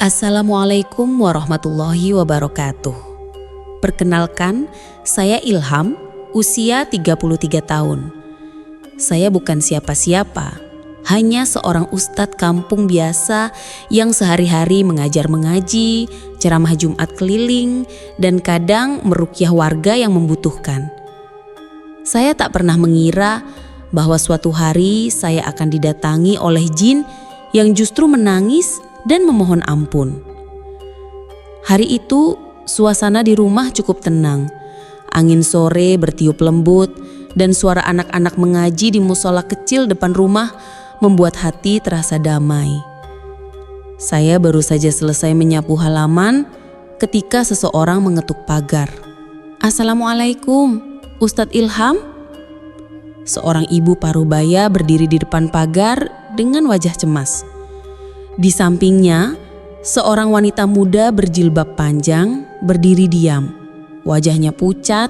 Assalamualaikum warahmatullahi wabarakatuh. Perkenalkan, saya Ilham, usia 33 tahun. Saya bukan siapa-siapa, hanya seorang ustadz kampung biasa yang sehari-hari mengajar mengaji, ceramah Jumat keliling, dan kadang meruqyah warga yang membutuhkan. Saya tak pernah mengira bahwa suatu hari saya akan didatangi oleh jin yang justru menangis dan memohon ampun. Hari itu suasana di rumah cukup tenang. Angin sore bertiup lembut dan suara anak-anak mengaji di musola kecil depan rumah membuat hati terasa damai. Saya baru saja selesai menyapu halaman ketika seseorang mengetuk pagar. "Assalamualaikum, Ustadz Ilham?" Seorang ibu parubaya berdiri di depan pagar dengan wajah cemas. Di sampingnya, seorang wanita muda berjilbab panjang berdiri diam. Wajahnya pucat,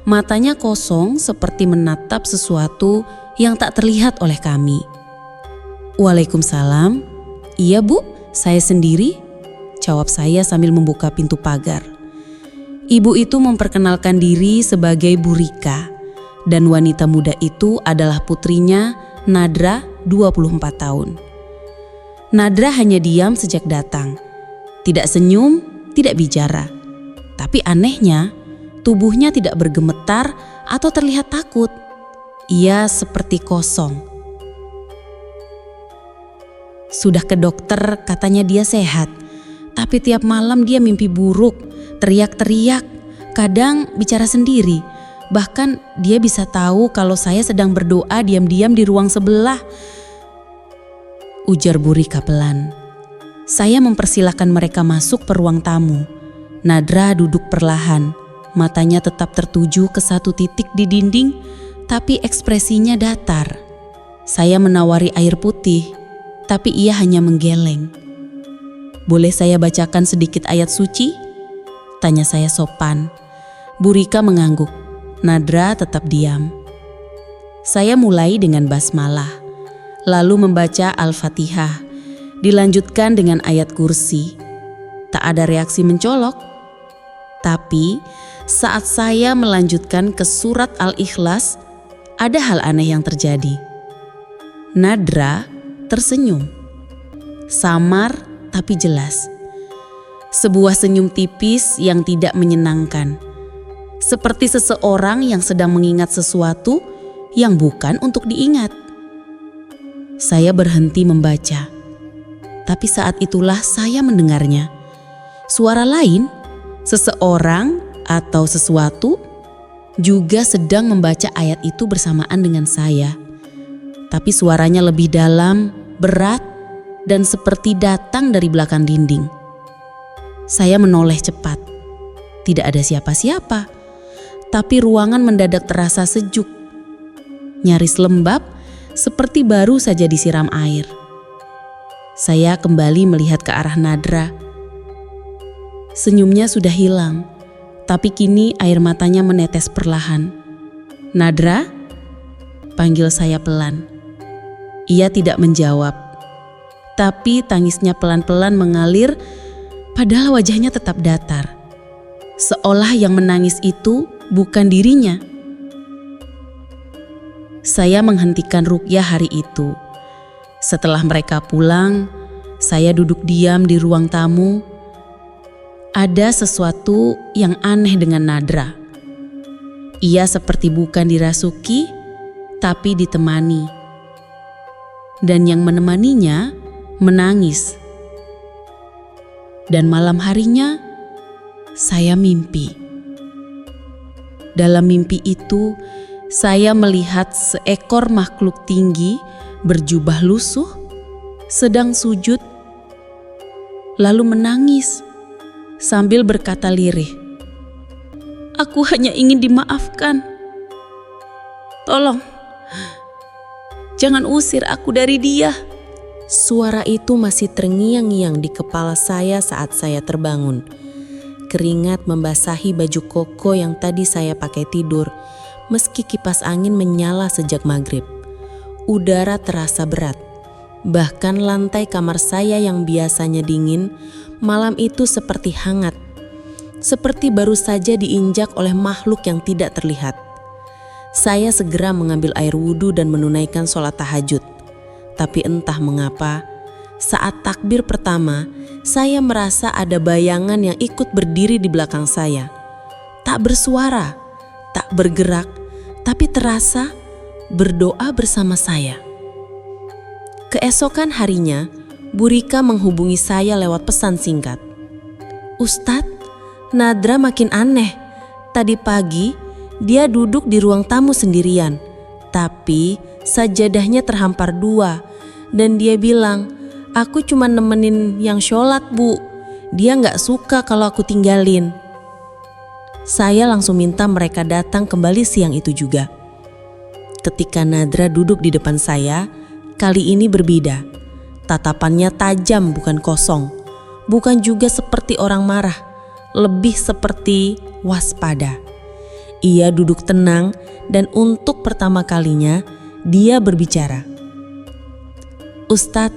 matanya kosong seperti menatap sesuatu yang tak terlihat oleh kami. "Waalaikumsalam." "Iya Bu, saya sendiri," jawab saya sambil membuka pintu pagar. Ibu itu memperkenalkan diri sebagai Bu Rika, dan wanita muda itu adalah putrinya, Nadra, 24 tahun. Nadra hanya diam sejak datang. Tidak senyum, tidak bicara. Tapi anehnya, tubuhnya tidak bergemetar atau terlihat takut. Ia seperti kosong. Sudah ke dokter, katanya dia sehat. Tapi tiap malam dia mimpi buruk, teriak-teriak, kadang bicara sendiri. Bahkan dia bisa tahu kalau saya sedang berdoa diam-diam di ruang sebelah, ujar Bu Rika pelan. Saya mempersilahkan mereka masuk ke ruang tamu. Nadra duduk perlahan, matanya tetap tertuju ke satu titik di dinding, tapi ekspresinya datar. Saya menawari air putih, tapi ia hanya menggeleng. "Boleh saya bacakan sedikit ayat suci?" tanya saya sopan. Bu Rika mengangguk. Nadra tetap diam. Saya mulai dengan basmalah, lalu membaca Al-Fatihah, dilanjutkan dengan ayat kursi. Tak ada reaksi mencolok. Tapi saat saya melanjutkan ke surat Al-Ikhlas, ada hal aneh yang terjadi. Nadra tersenyum. Samar tapi jelas. Sebuah senyum tipis yang tidak menyenangkan. Seperti seseorang yang sedang mengingat sesuatu yang bukan untuk diingat. Saya berhenti membaca, tapi saat itulah saya mendengarnya. Suara lain, seseorang atau sesuatu juga sedang membaca ayat itu bersamaan dengan saya. Tapi suaranya lebih dalam, berat, dan seperti datang dari belakang dinding. Saya menoleh cepat. Tidak ada siapa-siapa, tapi ruangan mendadak terasa sejuk. Nyaris lembab, seperti baru saja disiram air. Saya kembali melihat ke arah Nadra. Senyumnya sudah hilang, tapi kini air matanya menetes perlahan. "Nadra?" panggil saya pelan. Ia tidak menjawab, tapi tangisnya pelan-pelan mengalir, padahal wajahnya tetap datar. Seolah yang menangis itu bukan dirinya. Saya menghentikan ruqyah hari itu. Setelah mereka pulang, saya duduk diam di ruang tamu. Ada sesuatu yang aneh dengan Nadra. Ia seperti bukan dirasuki, tapi ditemani. Dan yang menemaninya menangis. Dan malam harinya, saya mimpi. Dalam mimpi itu, saya melihat seekor makhluk tinggi berjubah lusuh, sedang sujud, lalu menangis sambil berkata lirih, "Aku hanya ingin dimaafkan. Tolong, jangan usir aku dari dia." Suara itu masih terngiang-ngiang di kepala saya saat saya terbangun. Keringat membasahi baju koko yang tadi saya pakai tidur, meski kipas angin menyala sejak maghrib. Udara terasa berat. Bahkan lantai kamar saya yang biasanya dingin, malam itu seperti hangat. Seperti baru saja diinjak oleh makhluk yang tidak terlihat. Saya segera mengambil air wudhu dan menunaikan sholat tahajud. Tapi entah mengapa, saat takbir pertama, saya merasa ada bayangan yang ikut berdiri di belakang saya. Tak bersuara, tak bergerak, tapi terasa berdoa bersama saya. Keesokan harinya, Bu Rika menghubungi saya lewat pesan singkat. "Ustadz, Nadra makin aneh. Tadi pagi dia duduk di ruang tamu sendirian, tapi sajadahnya terhampar 2 dan dia bilang, 'Aku cuma nemenin yang sholat, Bu. Dia gak suka kalau aku tinggalin.'" Saya langsung minta mereka datang kembali siang itu juga. Ketika Nadra duduk di depan saya, kali ini berbeda. Tatapannya tajam, bukan kosong. Bukan juga seperti orang marah, lebih seperti waspada. Ia duduk tenang dan untuk pertama kalinya dia berbicara. "Ustadz,"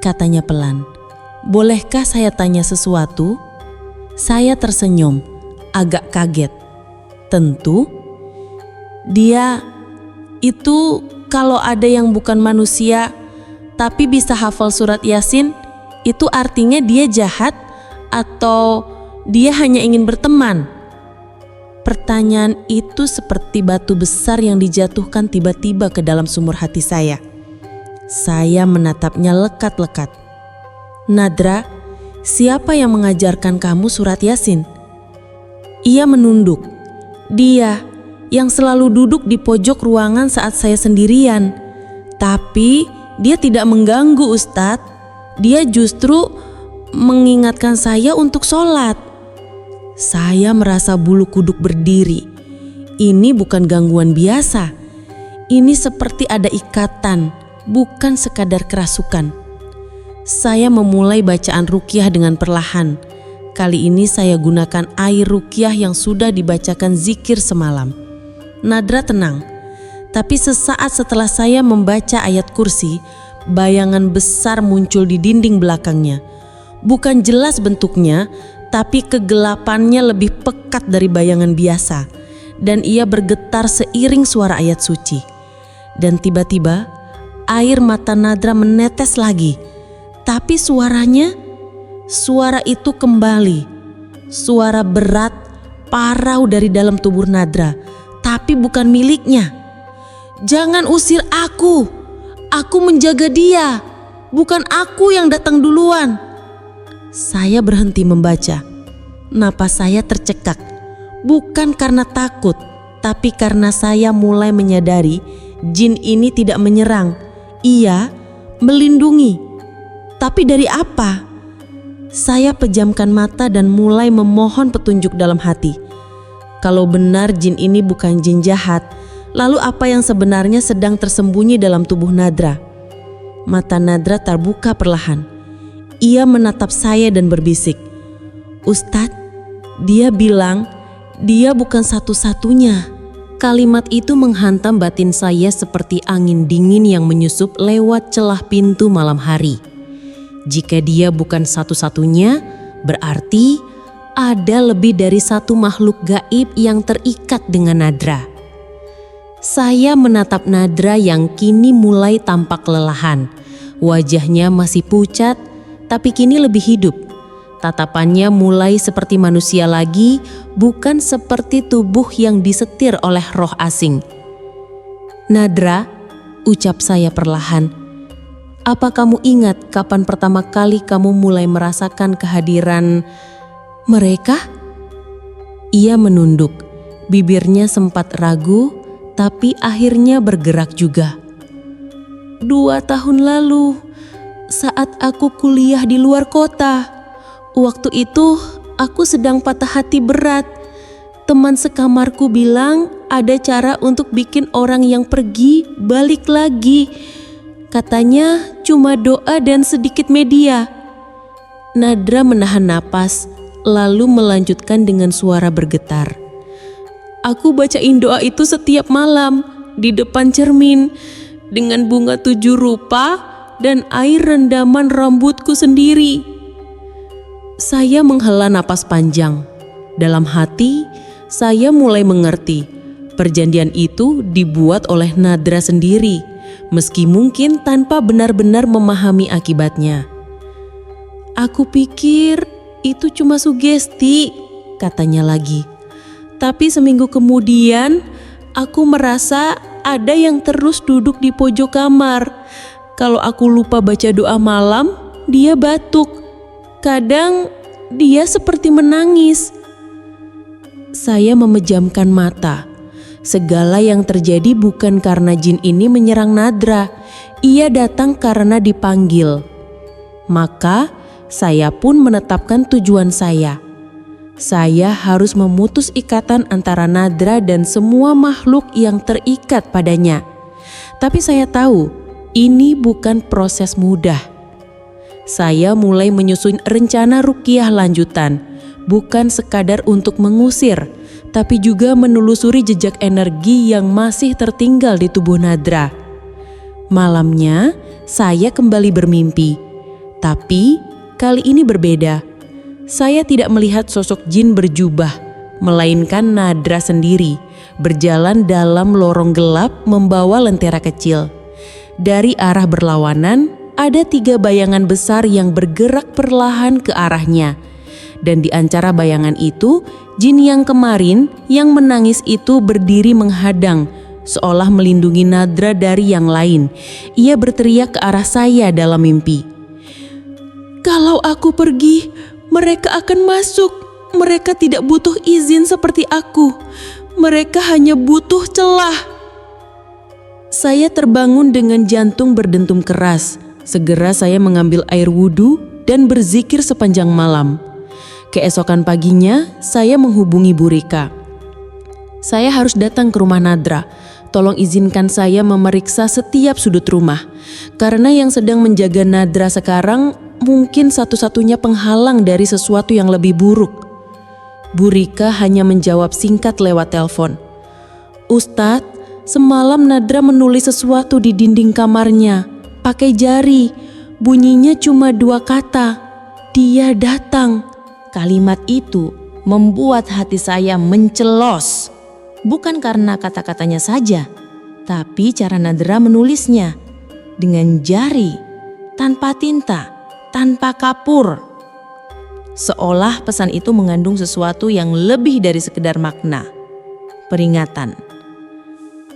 katanya pelan, "bolehkah saya tanya sesuatu?" Saya tersenyum, agak kaget. "Tentu." "Dia itu kalau ada yang bukan manusia tapi bisa hafal surat Yasin, itu artinya dia jahat atau dia hanya ingin berteman?" Pertanyaan itu seperti batu besar yang dijatuhkan tiba-tiba ke dalam sumur hati saya. Saya menatapnya lekat-lekat. "Nadra, siapa yang mengajarkan kamu surat Yasin?" Ia menunduk. "Dia yang selalu duduk di pojok ruangan saat saya sendirian. Tapi dia tidak mengganggu, Ustadz. Dia justru mengingatkan saya untuk sholat." Saya merasa bulu kuduk berdiri. Ini bukan gangguan biasa. Ini seperti ada ikatan, bukan sekadar kerasukan. Saya memulai bacaan ruqyah dengan perlahan. Kali ini saya gunakan air ruqyah yang sudah dibacakan zikir semalam. Nadra tenang. Tapi sesaat setelah saya membaca ayat kursi, bayangan besar muncul di dinding belakangnya. Bukan jelas bentuknya, tapi kegelapannya lebih pekat dari bayangan biasa, dan ia bergetar seiring suara ayat suci. Dan tiba-tiba air mata Nadra menetes lagi, tapi suara itu kembali. Suara berat, parau dari dalam tubuh Nadra, tapi bukan miliknya. "Jangan usir aku menjaga dia, bukan aku yang datang duluan." Saya berhenti membaca. Napas saya tercekak, bukan karena takut, tapi karena saya mulai menyadari jin ini tidak menyerang. Ia melindungi. Tapi dari apa? Saya pejamkan mata dan mulai memohon petunjuk dalam hati. Kalau benar jin ini bukan jin jahat, lalu apa yang sebenarnya sedang tersembunyi dalam tubuh Nadra? Mata Nadra terbuka perlahan. Ia menatap saya dan berbisik, "Ustadz, dia bilang dia bukan satu-satunya." Kalimat itu menghantam batin saya seperti angin dingin yang menyusup lewat celah pintu malam hari. Jika dia bukan satu-satunya, berarti ada lebih dari satu makhluk gaib yang terikat dengan Nadra. Saya menatap Nadra yang kini mulai tampak kelelahan. Wajahnya masih pucat, tapi kini lebih hidup. Tatapannya mulai seperti manusia lagi, bukan seperti tubuh yang disetir oleh roh asing. "Nadra," ucap saya perlahan, "apa kamu ingat kapan pertama kali kamu mulai merasakan kehadiran mereka?" Ia menunduk, bibirnya sempat ragu, tapi akhirnya bergerak juga. 2 tahun lalu, saat aku kuliah di luar kota. Waktu itu aku sedang patah hati berat. Teman sekamarku bilang ada cara untuk bikin orang yang pergi balik lagi. Katanya cuma doa dan sedikit media. Nadra menahan napas, lalu melanjutkan dengan suara bergetar. "Aku bacain doa itu setiap malam di depan cermin dengan bunga 7 rupa dan air rendaman rambutku sendiri. Saya menghela napas panjang. Dalam hati, saya mulai mengerti. Perjanjian itu dibuat oleh Nadra sendiri, meski mungkin tanpa benar-benar memahami akibatnya. "Aku pikir itu cuma sugesti," katanya lagi. "Tapi seminggu kemudian, aku merasa ada yang terus duduk di pojok kamar. Kalau aku lupa baca doa malam, dia batuk. Kadang dia seperti menangis." Saya memejamkan mata. Segala yang terjadi bukan karena jin ini menyerang Nadra. Ia datang karena dipanggil. Maka saya pun menetapkan tujuan saya. Saya harus memutus ikatan antara Nadra dan semua makhluk yang terikat padanya. Tapi saya tahu ini bukan proses mudah. Saya mulai menyusun rencana ruqyah lanjutan, bukan sekadar untuk mengusir, tapi juga menelusuri jejak energi yang masih tertinggal di tubuh Nadra. Malamnya, saya kembali bermimpi. Tapi kali ini berbeda. Saya tidak melihat sosok jin berjubah, melainkan Nadra sendiri, berjalan dalam lorong gelap membawa lentera kecil. Dari arah berlawanan, ada 3 bayangan besar yang bergerak perlahan ke arahnya. Dan di antara bayangan itu, jin yang kemarin yang menangis itu berdiri menghadang, seolah melindungi Nadra dari yang lain. Ia berteriak ke arah saya dalam mimpi. "Kalau aku pergi, mereka akan masuk. Mereka tidak butuh izin seperti aku. Mereka hanya butuh celah." Saya terbangun dengan jantung berdentum keras. Segera saya mengambil air wudhu dan berzikir sepanjang malam. Keesokan paginya, saya menghubungi Bu Rika. "Saya harus datang ke rumah Nadra. Tolong izinkan saya memeriksa setiap sudut rumah. Karena yang sedang menjaga Nadra sekarang mungkin satu-satunya penghalang dari sesuatu yang lebih buruk." Bu Rika hanya menjawab singkat lewat telepon. "Ustadz, semalam Nadra menulis sesuatu di dinding kamarnya. Pakai jari. Bunyinya cuma 2 kata. Dia datang." Kalimat itu membuat hati saya mencelos. Bukan karena kata-katanya saja, tapi cara Nadra menulisnya. Dengan jari, tanpa tinta, tanpa kapur. Seolah pesan itu mengandung sesuatu yang lebih dari sekedar makna. Peringatan.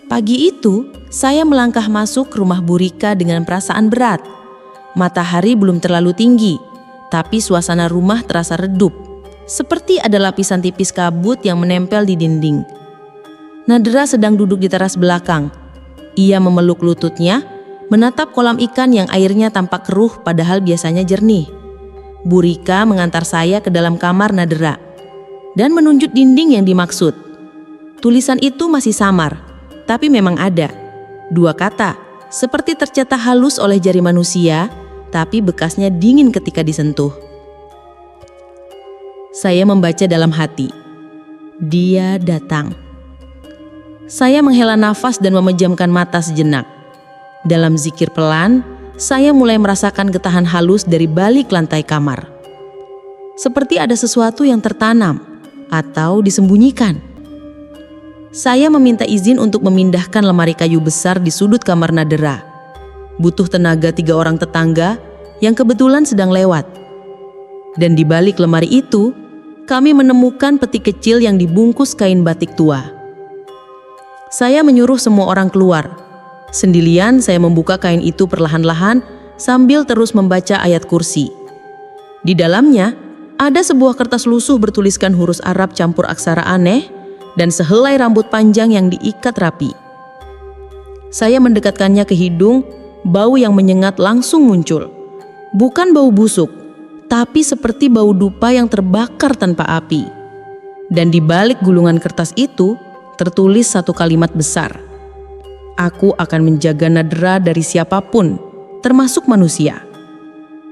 Pagi itu, saya melangkah masuk ke rumah Bu Rika dengan perasaan berat. Matahari belum terlalu tinggi, tapi suasana rumah terasa redup, seperti ada lapisan tipis kabut yang menempel di dinding. Nadra sedang duduk di teras belakang. Ia memeluk lututnya, menatap kolam ikan yang airnya tampak keruh padahal biasanya jernih. Bu Rika mengantar saya ke dalam kamar Nadra dan menunjuk dinding yang dimaksud. Tulisan itu masih samar, tapi memang ada. 2 kata, seperti tercetak halus oleh jari manusia, tapi bekasnya dingin ketika disentuh. Saya membaca dalam hati. Dia datang. Saya menghela nafas dan memejamkan mata sejenak. Dalam zikir pelan, saya mulai merasakan getahan halus dari balik lantai kamar. Seperti ada sesuatu yang tertanam atau disembunyikan. Saya meminta izin untuk memindahkan lemari kayu besar di sudut kamar Nadra. Butuh tenaga 3 orang tetangga yang kebetulan sedang lewat. Dan di balik lemari itu, kami menemukan peti kecil yang dibungkus kain batik tua. Saya menyuruh semua orang keluar. Sendirian saya membuka kain itu perlahan-lahan sambil terus membaca ayat kursi. Di dalamnya, ada sebuah kertas lusuh bertuliskan huruf Arab campur aksara aneh dan sehelai rambut panjang yang diikat rapi. Saya mendekatkannya ke hidung, bau yang menyengat langsung muncul. Bukan bau busuk, tapi seperti bau dupa yang terbakar tanpa api. Dan di balik gulungan kertas itu, tertulis 1 kalimat besar. "Aku akan menjaga Nadra dari siapapun, termasuk manusia."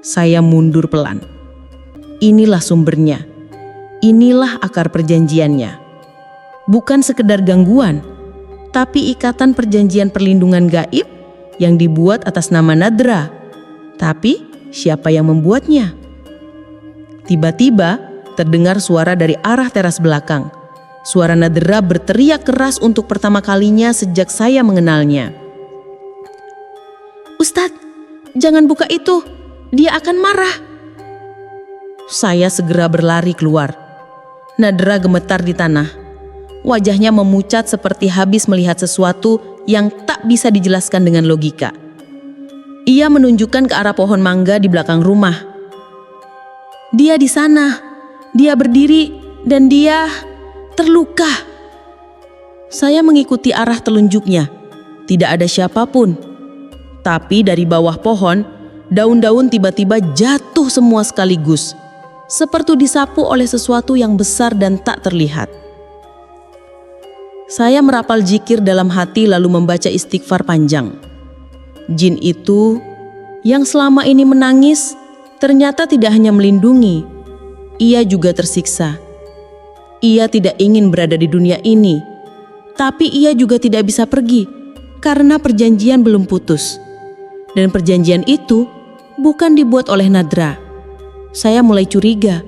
Saya mundur pelan. Inilah sumbernya. Inilah akar perjanjiannya. Bukan sekedar gangguan, tapi ikatan perjanjian perlindungan gaib yang dibuat atas nama Nadra, Tapi siapa yang membuatnya? Tiba-tiba terdengar suara dari arah teras belakang. Suara Nadra berteriak keras untuk pertama kalinya sejak saya mengenalnya. "Ustadz, jangan buka itu, dia akan marah." Saya segera berlari keluar. Nadra gemetar di tanah. Wajahnya memucat seperti habis melihat sesuatu yang tak bisa dijelaskan dengan logika. Ia menunjukkan ke arah pohon mangga di belakang rumah. "Dia di sana, dia berdiri dan dia terluka." Saya mengikuti arah telunjuknya. Tidak ada siapapun. Tapi dari bawah pohon, daun-daun tiba-tiba jatuh semua sekaligus, seperti disapu oleh sesuatu yang besar dan tak terlihat. Saya merapal zikir dalam hati lalu membaca istighfar panjang. Jin itu yang selama ini menangis ternyata tidak hanya melindungi, ia juga tersiksa. Ia tidak ingin berada di dunia ini, tapi ia juga tidak bisa pergi karena perjanjian belum putus. Dan perjanjian itu bukan dibuat oleh Nadra. Saya mulai curiga,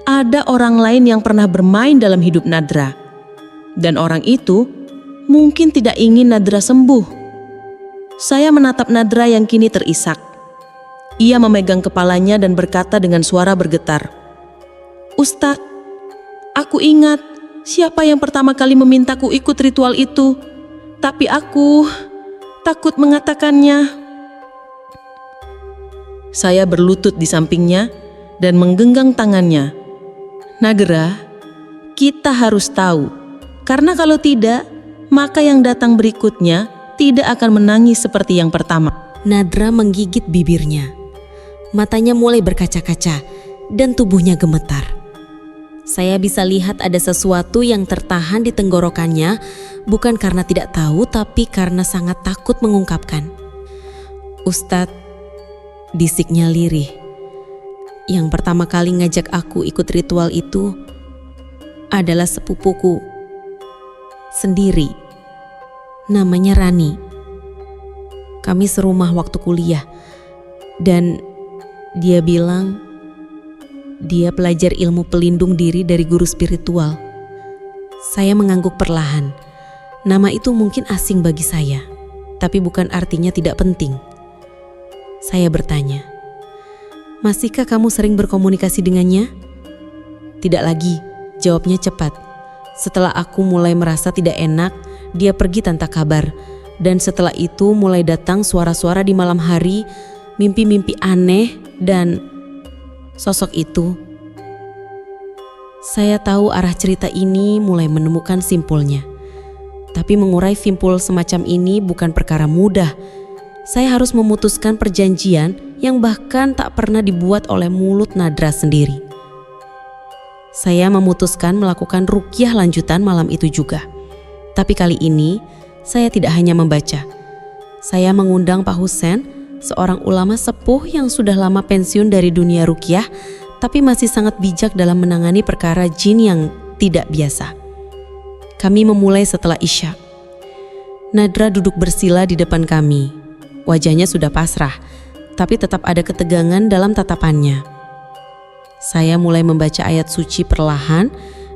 ada orang lain yang pernah bermain dalam hidup Nadra. Dan orang itu mungkin tidak ingin Nadra sembuh. Saya menatap Nadra yang kini terisak. Ia memegang kepalanya dan berkata dengan suara bergetar, "Ustadz, aku ingat siapa yang pertama kali memintaku ikut ritual itu, tapi aku takut mengatakannya." Saya berlutut di sampingnya dan menggenggam tangannya. "Nagra, kita harus tahu, karena kalau tidak, maka yang datang berikutnya tidak akan menangis seperti yang pertama." Nadra menggigit bibirnya. Matanya mulai berkaca-kaca dan tubuhnya gemetar. Saya bisa lihat ada sesuatu yang tertahan di tenggorokannya, bukan karena tidak tahu tapi karena sangat takut mengungkapkan. "Ustadz," bisiknya lirih, "yang pertama kali ngajak aku ikut ritual itu adalah sepupuku sendiri. Namanya Rani. Kami serumah waktu kuliah dan dia bilang dia belajar ilmu pelindung diri dari guru spiritual." Saya mengangguk perlahan. Nama itu mungkin asing bagi saya, tapi bukan artinya tidak penting. Saya bertanya, "Masihkah kamu sering berkomunikasi dengannya?" "Tidak lagi," jawabnya cepat. "Setelah aku mulai merasa tidak enak, dia pergi tanpa kabar. Dan setelah itu mulai datang suara-suara di malam hari, mimpi-mimpi aneh dan sosok itu." Saya tahu arah cerita ini mulai menemukan simpulnya. Tapi mengurai simpul semacam ini bukan perkara mudah. Saya harus memutuskan perjanjian yang bahkan tak pernah dibuat oleh mulut Nadra sendiri. Saya memutuskan melakukan ruqyah lanjutan malam itu juga. Tapi kali ini saya tidak hanya membaca. Saya mengundang Pak Husen, seorang ulama sepuh yang sudah lama pensiun dari dunia ruqyah, tapi masih sangat bijak dalam menangani perkara jin yang tidak biasa. Kami memulai setelah Isya. Nadra duduk bersila di depan kami. Wajahnya sudah pasrah, tapi tetap ada ketegangan dalam tatapannya. Saya mulai membaca ayat suci perlahan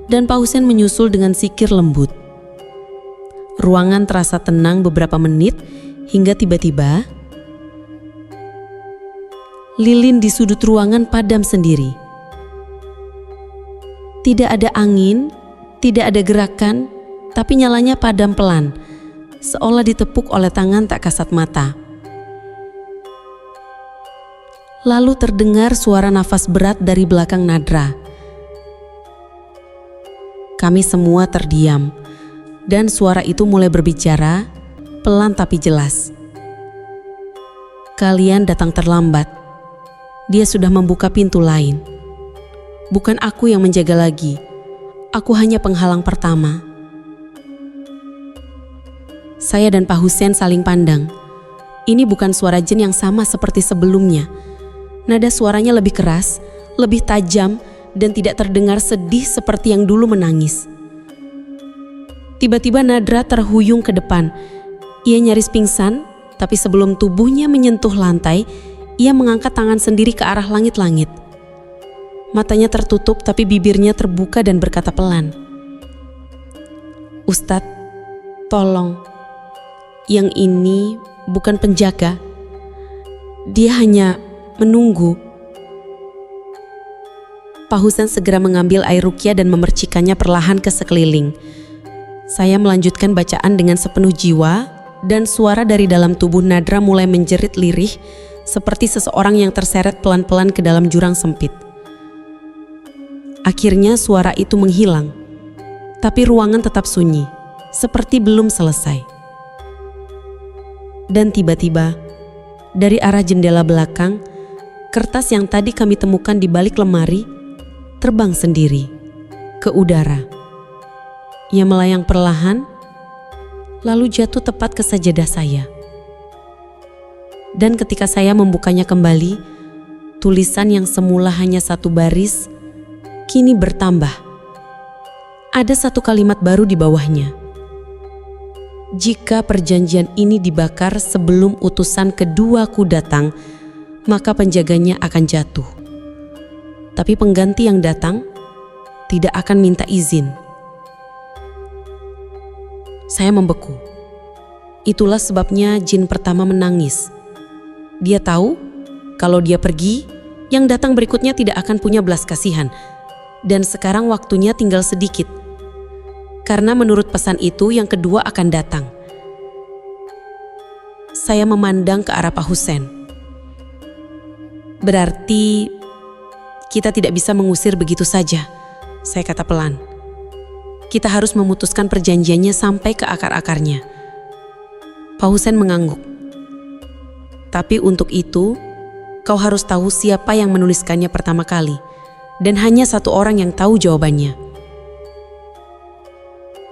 dan Pak Husen menyusul dengan zikir lembut. Ruangan terasa tenang beberapa menit hingga tiba-tiba lilin di sudut ruangan padam sendiri. Tidak ada angin, tidak ada gerakan, tapi nyalanya padam pelan, seolah ditepuk oleh tangan tak kasat mata. Lalu terdengar suara nafas berat dari belakang Nadra. Kami semua terdiam, dan suara itu mulai berbicara, pelan tapi jelas. "Kalian datang terlambat. Dia sudah membuka pintu lain. Bukan aku yang menjaga lagi. Aku hanya penghalang pertama." Saya dan Pak Husen saling pandang. Ini bukan suara jin yang sama seperti sebelumnya. Nada suaranya lebih keras, lebih tajam, dan tidak terdengar sedih seperti yang dulu menangis. Tiba-tiba Nadra terhuyung ke depan. Ia nyaris pingsan, tapi sebelum tubuhnya menyentuh lantai, ia mengangkat tangan sendiri ke arah langit-langit. Matanya tertutup tapi bibirnya terbuka dan berkata pelan, "Ustadz, tolong. Yang ini bukan penjaga. Dia hanya menunggu." Pak Husen segera mengambil air ruqyah dan memercikannya perlahan ke sekeliling. Saya melanjutkan bacaan dengan sepenuh jiwa dan suara dari dalam tubuh Nadra mulai menjerit lirih seperti seseorang yang terseret pelan-pelan ke dalam jurang sempit. Akhirnya suara itu menghilang, tapi ruangan tetap sunyi, seperti belum selesai. Dan tiba-tiba, dari arah jendela belakang, kertas yang tadi kami temukan di balik lemari terbang sendiri ke udara. Ia melayang perlahan, lalu jatuh tepat ke sajadah saya. Dan ketika saya membukanya kembali, tulisan yang semula hanya satu baris, kini bertambah. Ada satu kalimat baru di bawahnya. "Jika perjanjian ini dibakar sebelum utusan keduaku datang, maka penjaganya akan jatuh. Tapi pengganti yang datang tidak akan minta izin." Saya membeku. Itulah sebabnya jin pertama menangis. Dia tahu kalau dia pergi, yang datang berikutnya tidak akan punya belas kasihan. Dan sekarang waktunya tinggal sedikit. Karena menurut pesan itu yang kedua akan datang. Saya memandang ke arah Pak Husen. "Berarti kita tidak bisa mengusir begitu saja," saya kata pelan. "Kita harus memutuskan perjanjiannya sampai ke akar-akarnya." Pak Husen mengangguk. "Tapi untuk itu, kau harus tahu siapa yang menuliskannya pertama kali. Dan hanya satu orang yang tahu jawabannya."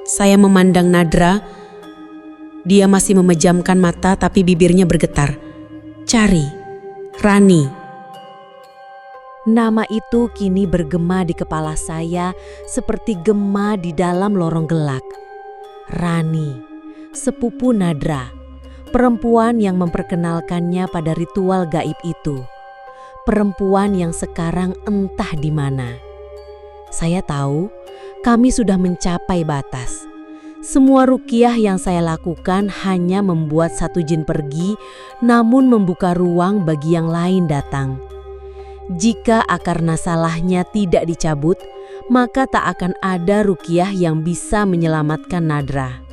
Saya memandang Nadra. Dia masih memejamkan mata tapi bibirnya bergetar. "Cari Rani." Nama itu kini bergema di kepala saya seperti gema di dalam lorong gelak. Rani, sepupu Nadra, perempuan yang memperkenalkannya pada ritual gaib itu. Perempuan yang sekarang entah di mana. Saya tahu kami sudah mencapai batas. Semua ruqyah yang saya lakukan hanya membuat satu jin pergi, namun membuka ruang bagi yang lain datang. Jika akar nasalahnya tidak dicabut, maka tak akan ada ruqyah yang bisa menyelamatkan Nadra.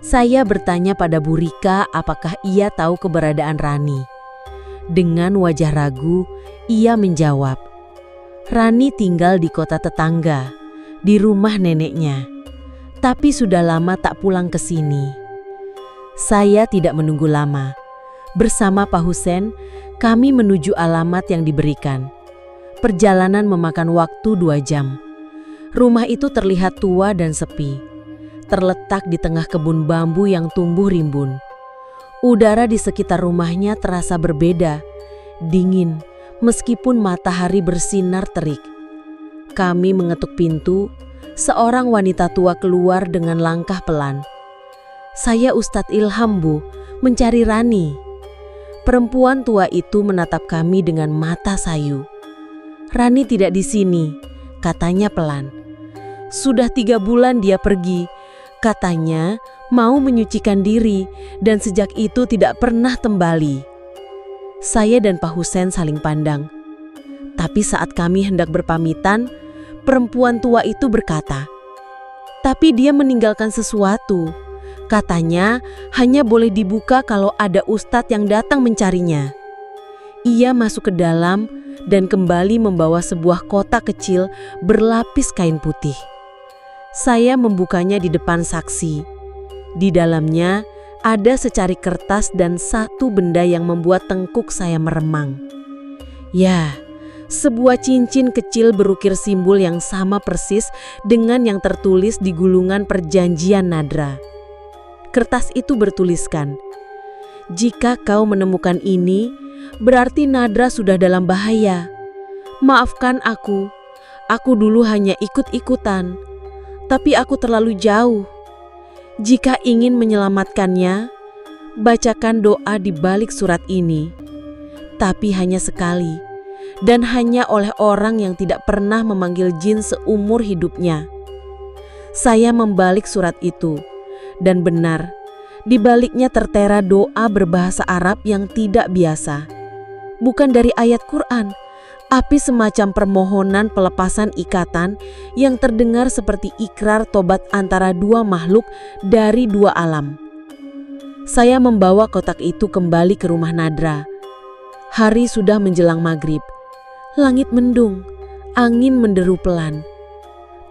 Saya bertanya pada Bu Rika apakah ia tahu keberadaan Rani. Dengan wajah ragu, ia menjawab, "Rani tinggal di kota tetangga, di rumah neneknya, tapi sudah lama tak pulang ke sini." Saya tidak menunggu lama. Bersama Pak Husen, kami menuju alamat yang diberikan. Perjalanan memakan waktu 2 jam. Rumah itu terlihat tua dan sepi. Terletak di tengah kebun bambu yang tumbuh rimbun. Udara di sekitar rumahnya terasa berbeda, dingin, meskipun matahari bersinar terik. Kami mengetuk pintu, seorang wanita tua keluar dengan langkah pelan. "Saya Ustadz Ilham, Bu, mencari Rani." Perempuan tua itu menatap kami dengan mata sayu. "Rani tidak di sini," katanya pelan. "Sudah 3 bulan dia pergi. Katanya mau menyucikan diri dan sejak itu tidak pernah kembali." Saya dan Pak Husen saling pandang. Tapi saat kami hendak berpamitan, perempuan tua itu berkata, "Tapi dia meninggalkan sesuatu. Katanya hanya boleh dibuka kalau ada ustadz yang datang mencarinya." Ia masuk ke dalam dan kembali membawa sebuah kotak kecil berlapis kain putih. Saya membukanya di depan saksi. Di dalamnya ada secari kertas dan satu benda yang membuat tengkuk saya meremang. Ya, sebuah cincin kecil berukir simbol yang sama persis dengan yang tertulis di gulungan perjanjian Nadra. Kertas itu bertuliskan, "Jika kau menemukan ini, berarti Nadra sudah dalam bahaya. Maafkan aku dulu hanya ikut-ikutan, tapi aku terlalu jauh. Jika ingin menyelamatkannya, bacakan doa di balik surat ini. tapi hanya sekali, dan hanya oleh orang yang tidak pernah memanggil jin seumur hidupnya. Saya membalik surat itu, dan benar, di baliknya tertera doa berbahasa Arab yang tidak biasa. Bukan dari ayat Quran, tapi semacam permohonan pelepasan ikatan yang terdengar seperti ikrar tobat antara dua makhluk dari dua alam. Saya membawa kotak itu kembali ke rumah Nadra. Hari sudah menjelang maghrib. Langit mendung, angin menderu pelan.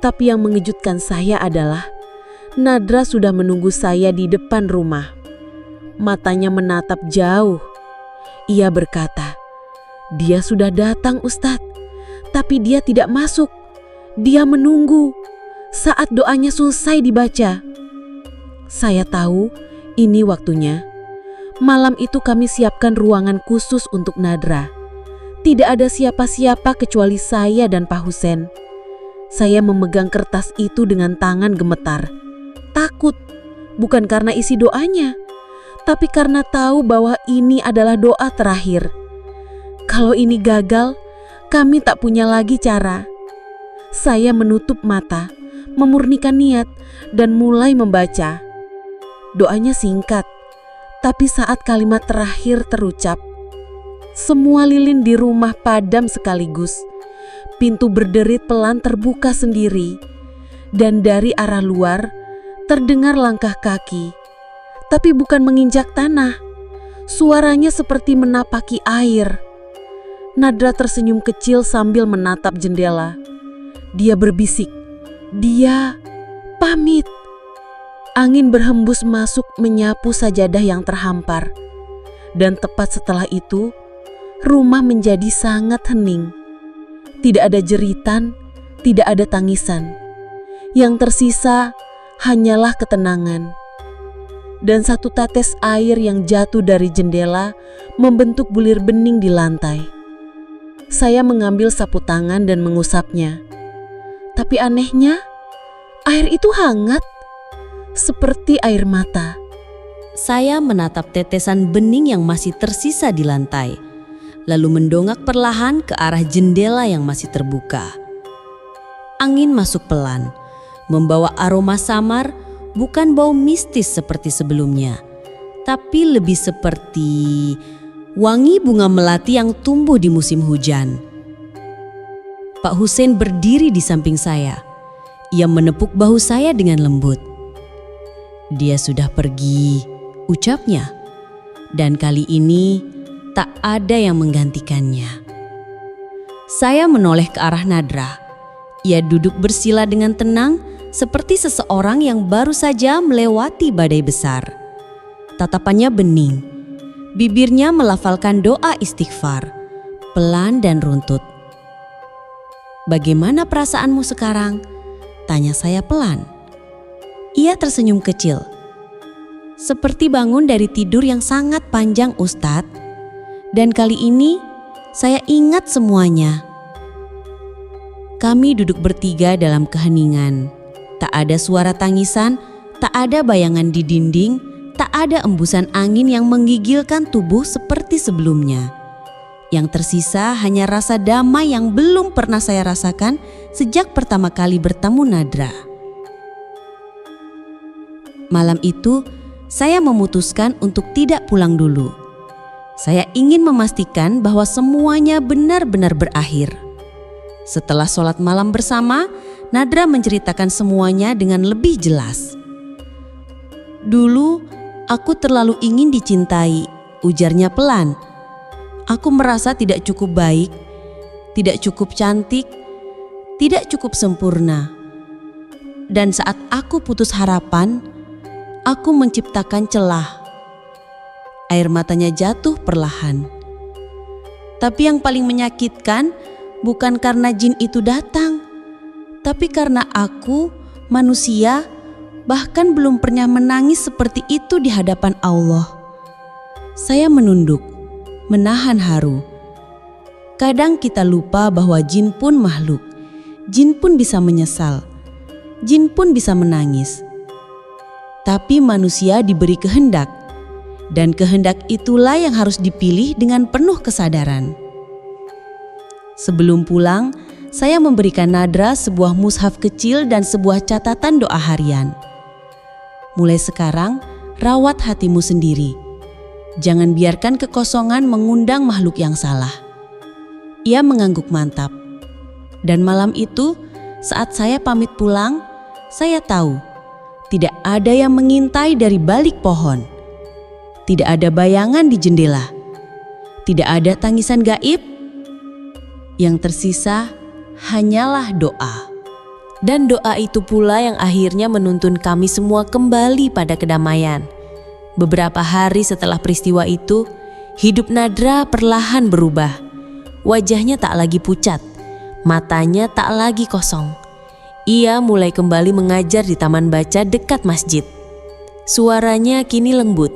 Tapi yang mengejutkan saya adalah Nadra sudah menunggu saya di depan rumah. Matanya menatap jauh. Ia berkata, "Dia sudah datang, Ustadz, tapi dia tidak masuk. Dia menunggu saat doanya selesai dibaca." Saya tahu ini waktunya. Malam itu kami siapkan ruangan khusus untuk Nadra. Tidak ada siapa-siapa kecuali saya dan Pak Husen. Saya memegang kertas itu dengan tangan gemetar. Takut, bukan karena isi doanya, tapi karena tahu bahwa ini adalah doa terakhir. Kalau ini gagal, kami tak punya lagi cara. Saya menutup mata, memurnikan niat, dan mulai membaca. Doanya singkat, tapi saat kalimat terakhir terucap, semua lilin di rumah padam sekaligus. Pintu berderit pelan terbuka sendiri, dan dari arah luar terdengar langkah kaki, tapi bukan menginjak tanah. Suaranya seperti menapaki air. Nadra tersenyum kecil sambil menatap jendela. Dia berbisik, "Dia pamit." Angin berhembus masuk menyapu sajadah yang terhampar. Dan tepat setelah itu, rumah menjadi sangat hening. Tidak ada jeritan, tidak ada tangisan. Yang tersisa hanyalah ketenangan. Dan satu tetes air yang jatuh dari jendela membentuk bulir bening di lantai. Saya mengambil sapu tangan dan mengusapnya. Tapi anehnya, air itu hangat, seperti air mata. Saya menatap tetesan bening yang masih tersisa di lantai, lalu mendongak perlahan ke arah jendela yang masih terbuka. Angin masuk pelan, membawa aroma samar, bukan bau mistis seperti sebelumnya, tapi lebih seperti wangi bunga melati yang tumbuh di musim hujan. Pak Husen berdiri di samping saya. Ia menepuk bahu saya dengan lembut. "Dia sudah pergi," ucapnya. "Dan kali ini tak ada yang menggantikannya." Saya menoleh ke arah Nadra. Ia duduk bersila dengan tenang seperti seseorang yang baru saja melewati badai besar. Tatapannya bening. Bibirnya melafalkan doa istighfar, pelan dan runtut. "Bagaimana perasaanmu sekarang?" tanya saya pelan. Ia tersenyum kecil. "Seperti bangun dari tidur yang sangat panjang, Ustadz. Dan kali ini saya ingat semuanya." Kami duduk bertiga dalam keheningan. Tak ada suara tangisan, tak ada bayangan di dinding, tak ada embusan angin yang menggigilkan tubuh seperti sebelumnya. Yang tersisa hanya rasa damai yang belum pernah saya rasakan sejak pertama kali bertemu Nadra. Malam itu, saya memutuskan untuk tidak pulang dulu. Saya ingin memastikan bahwa semuanya benar-benar berakhir. Setelah sholat malam bersama, Nadra menceritakan semuanya dengan lebih jelas. "Dulu, aku terlalu ingin dicintai," ujarnya pelan. "Aku merasa tidak cukup baik, tidak cukup cantik, tidak cukup sempurna. Dan saat aku putus harapan, aku menciptakan celah." Air matanya jatuh perlahan. "Tapi yang paling menyakitkan bukan karena jin itu datang, tapi karena aku, manusia, bahkan belum pernah menangis seperti itu di hadapan Allah." Saya menunduk, menahan haru. Kadang kita lupa bahwa jin pun makhluk. Jin pun bisa menyesal. Jin pun bisa menangis. Tapi manusia diberi kehendak, dan kehendak itulah yang harus dipilih dengan penuh kesadaran. Sebelum pulang, saya memberikan Nadra sebuah mushaf kecil dan sebuah catatan doa harian. Mulai sekarang, rawat hatimu sendiri. Jangan biarkan kekosongan mengundang makhluk yang salah. Ia mengangguk mantap. Dan malam itu, saat saya pamit pulang, saya tahu tidak ada yang mengintai dari balik pohon. Tidak ada bayangan di jendela. Tidak ada tangisan gaib. Yang tersisa hanyalah doa. Dan doa itu pula yang akhirnya menuntun kami semua kembali pada kedamaian. Beberapa hari setelah peristiwa itu, hidup Nadra perlahan berubah. Wajahnya tak lagi pucat, matanya tak lagi kosong. Ia mulai kembali mengajar di taman baca dekat masjid. Suaranya kini lembut,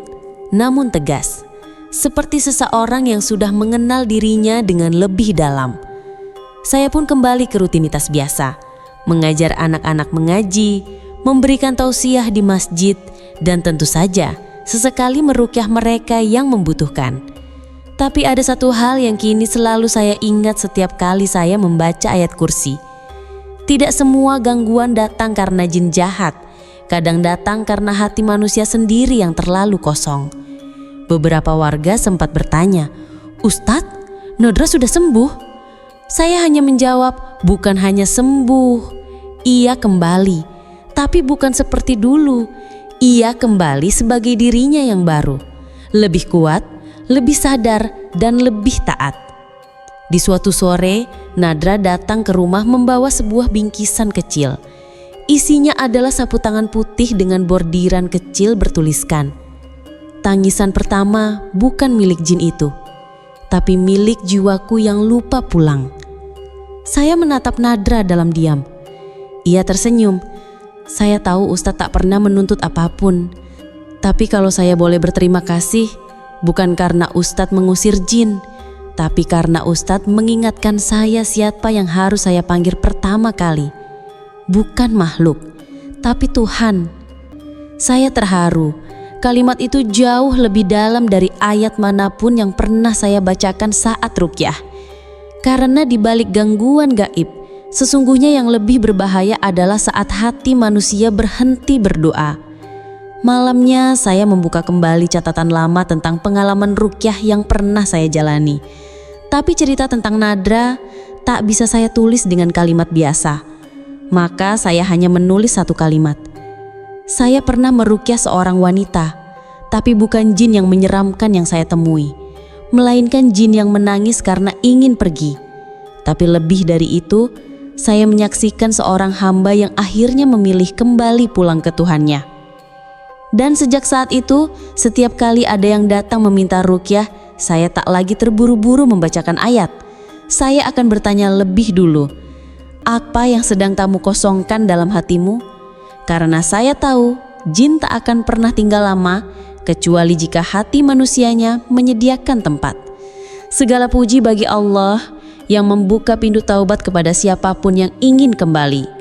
namun tegas, seperti seseorang yang sudah mengenal dirinya dengan lebih dalam. Saya pun kembali ke rutinitas biasa, mengajar anak-anak mengaji, memberikan tausiah di masjid, dan tentu saja sesekali meruqyah mereka yang membutuhkan. Tapi ada satu hal yang kini selalu saya ingat setiap kali saya membaca ayat kursi. Tidak semua gangguan datang karena jin jahat, kadang datang karena hati manusia sendiri yang terlalu kosong. Beberapa warga sempat bertanya, "Ustadz, Nadra sudah sembuh?" Saya hanya menjawab, bukan hanya sembuh, ia kembali, tapi bukan seperti dulu. Ia kembali sebagai dirinya yang baru, lebih kuat, lebih sadar, dan lebih taat. Di suatu sore, Nadra datang ke rumah membawa sebuah bingkisan kecil. Isinya adalah sapu tangan putih dengan bordiran kecil bertuliskan, "Tangisan pertama bukan milik jin itu, tapi milik jiwaku yang lupa pulang." Saya menatap Nadra dalam diam. Ia tersenyum. Saya tahu Ustadz tak pernah menuntut apapun. Tapi kalau saya boleh berterima kasih, bukan karena Ustadz mengusir jin, tapi karena Ustadz mengingatkan saya siapa yang harus saya panggil pertama kali. Bukan makhluk, tapi Tuhan. Saya terharu. Kalimat itu jauh lebih dalam dari ayat manapun yang pernah saya bacakan saat ruqyah. Karena di balik gangguan gaib, sesungguhnya yang lebih berbahaya adalah saat hati manusia berhenti berdoa. Malamnya saya membuka kembali catatan lama tentang pengalaman ruqyah yang pernah saya jalani. Tapi cerita tentang Nadra tak bisa saya tulis dengan kalimat biasa. Maka saya hanya menulis satu kalimat. Saya pernah meruqyah seorang wanita, tapi bukan jin yang menyeramkan yang saya temui, melainkan jin yang menangis karena ingin pergi. Tapi lebih dari itu, saya menyaksikan seorang hamba yang akhirnya memilih kembali pulang ke Tuhannya. Dan sejak saat itu, setiap kali ada yang datang meminta ruqyah, saya tak lagi terburu-buru membacakan ayat. Saya akan bertanya lebih dulu, apa yang sedang kamu kosongkan dalam hatimu? Karena saya tahu, jin tak akan pernah tinggal lama, kecuali jika hati manusianya menyediakan tempat. Segala puji bagi Allah yang membuka pintu taubat kepada siapapun yang ingin kembali.